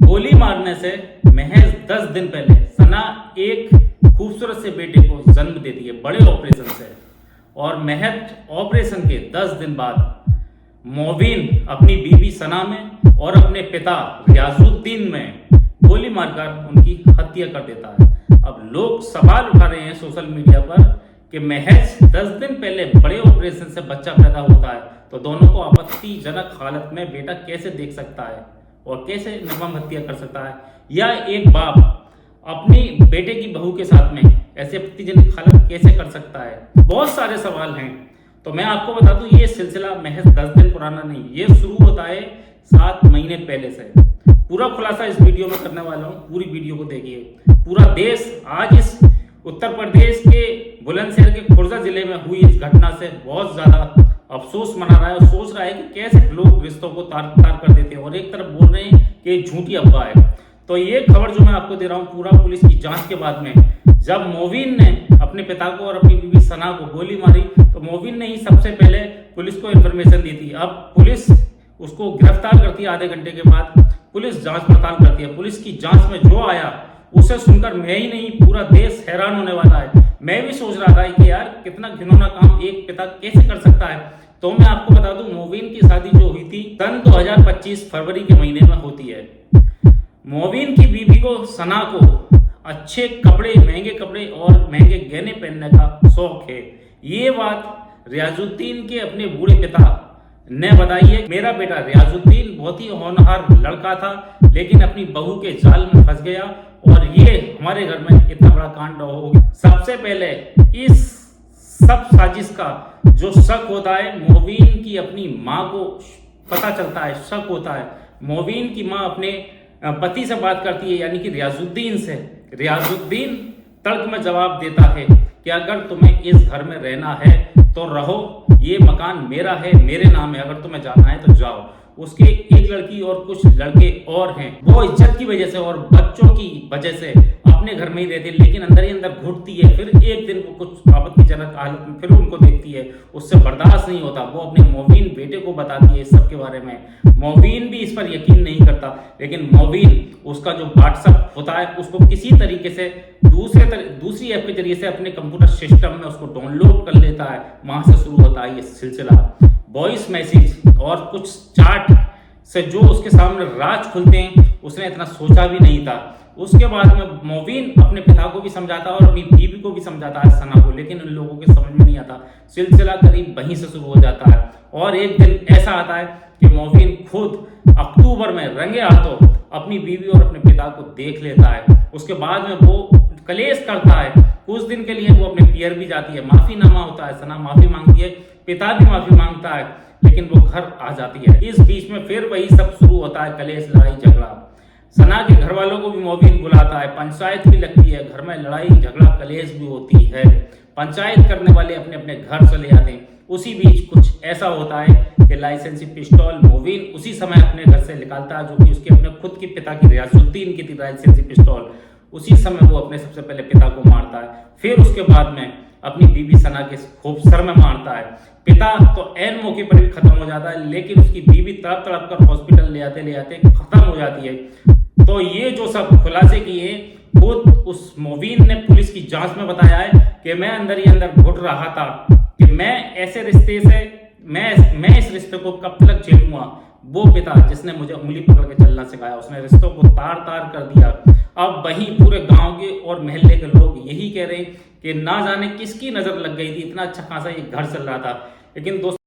गोली मारने से महज 10 दिन पहले सना एक खूबसूरत से बेटे को जन्म देती है बड़े ऑपरेशन से। और महज ऑपरेशन के 10 दिन बाद मोबिन अपनी बीवी सना में और अपने पिता रियाजुद्दीन में गोली मारकर उनकी हत्या कर देता है। अब लोग सवाल उठा रहे हैं सोशल मीडिया पर कि महज 10 दिन पहले बड़े ऑपरेशन से बच्चा पैदा होता है तो दोनों को आपत्तिजनक हालत में बेटा कैसे देख सकता है और कैसे निर्मम हत्या कर सकता है, या एक बाप अपनी बेटे की बहू के साथ में ऐसे आपत्तिजनक हालत कैसे कर सकता है। बहुत सारे सवाल हैं। तो मैं आपको बता दूं ये सिलसिला महज 10 दिन पुराना नहीं, ये शुरू होता है 7 महीने पहले से। पूरा खुलासा इस वीडियो में करने वाला हूँ, पूरी वीडियो को देखिए। पूरा देश आज इस उत्तर प्रदेश के बुलंदशहर के खुर्जा जिले में हुई इस घटना से बहुत ज्यादा अफसोस मना रहा है और सोच रहा है कि कैसे लोग रिश्तों को तार तार कर देते हैं और एक तरफ बोल रहे हैं कि झूठी अफवाह है। तो ये खबर जो मैं आपको दे रहा हूँ पूरा पुलिस की जांच के बाद में, जब मोबिन ने अपने पिता को और अपनी बीवी सना को गोली मारी तो मोबिन ने ही सबसे पहले पुलिस को इन्फॉर्मेशन दी थी। अब पुलिस उसको गिरफ्तार करती है, आधे घंटे के बाद पुलिस जांच पड़ताल करती है। पुलिस की जांच में जो आया उसे सुनकर मैं ही नहीं पूरा देश हैरान होने वाला है। मैं भी सोच रहा था कि यार कितना घिनौना काम एक पिता कैसे कर सकता है। तो मैं आपको बता दूं मोबिन की शादी जो हुई थी सन 2025 फरवरी के महीने में होती है। मोबिन की बीवी को सना को अच्छे कपड़े, महंगे कपड़े और महंगे गहने पहनने का शौक है। ये बात रियाजुद्दीन के अपने बूढ़े पिता ने बताई है। मेरा बेटा रियाजुद्दीन बहुत ही होनहार लड़का था लेकिन अपनी बहू के जाल में फंस गया और ये हमारे घर में इतना बड़ा कांड हो गया। सबसे पहले इस सब साजिश का जो शक होता है मोबिन की अपनी माँ को पता चलता है, शक होता है। मोबिन की माँ अपने पति से बात करती है यानी कि रियाजुद्दीन से। रियाजुद्दीन तर्क में जवाब देता है कि अगर तुम्हें इस घर में रहना है तो रहो, ये मकान मेरा है, मेरे नाम है, अगर तुम्हें जाना है तो जाओ। उसके एक लड़की और कुछ लड़के और हैं, वो इज्जत की वजह से और बच्चों की वजह से अपने घर में ही रहती है लेकिन अंदर ही अंदर घुटती है। फिर एक दिन वो कुछ आपत्तिजनक हालत में फिर उनको देखती है, उससे बर्दाश्त नहीं होता, वो अपने मोबिन बेटे को बताती है इस सब के बारे में। मोबिन भी इस पर यकीन नहीं करता लेकिन मोबिन उसका जो व्हाट्सएप होता है उसको किसी तरीके से दूसरी ऐप के जरिए से अपने कंप्यूटर सिस्टम में उसको डाउनलोड कर लेता है। वहां से शुरू होता है ये सिलसिला। वॉइस मैसेज और कुछ चार्ट से जो उसके सामने राज खुलते हैं उसने इतना सोचा भी नहीं था। उसके बाद में मोबिन अपने पिता को भी समझाता है और अपनी बीवी को भी समझाता है सना को, लेकिन उन लोगों के समझ में नहीं आता। सिलसिला करीब वहीं से शुरू हो जाता है और एक दिन ऐसा आता है कि मोबिन खुद अक्टूबर में रंगे हाथों अपनी बीवी और अपने पिता को देख लेता है। उसके बाद में वो कलेश करता है, कुछ दिन के लिए वो अपने पियर भी जाती है, माफीनामा होता है, सना माफी मांगती है, पिता भी माफी मांगता है लेकिन वो घर आ जाती है। इस बीच में फिर वही सब शुरू होता है, कलेश, लड़ाई झगड़ा। सना के घर वालों को भी मोबिन बुलाता है, पंचायत भी लगती है, घर में लड़ाई झगड़ा कलेश भी होती है। पंचायत करने वाले अपने अपने घर चले जाते हैं। उसी बीच कुछ ऐसा होता है कि लाइसेंसी पिस्तौल मोबिन उसी समय अपने घर से निकालता है, जो कि उसके अपने खुद के पिता की रियाजुद्दीन की थी लाइसेंसी पिस्तौल। उसी समय वो अपने सबसे पहले पिता को मारता है, फिर उसके बाद में अपनी बीवी सना के खूब सर में मारता है। पिता तो ऐन मौके पर भी खत्म हो जाता है लेकिन उसकी बीवी तड़प तड़प कर हॉस्पिटल ले आते खत्म हो जाती है। तो ये जो सब खुलासे किए खुद उस मोबिन ने पुलिस की जांच में बताया है कि मैं अंदर ही अंदर घुट रहा था कि मैं ऐसे रिश्ते से मैं इस रिश्ते को कब तक झेलूंगा। वो पिता जिसने मुझे उंगली पकड़ के चलना सिखाया उसने रिश्तों को तार तार कर दिया। अब वही पूरे गांव के और मोहल्ले के लोग यही कह रहे हैं कि ना जाने किसकी नजर लग गई थी, इतना अच्छा खासा ये घर चल रहा था। लेकिन दोस्तों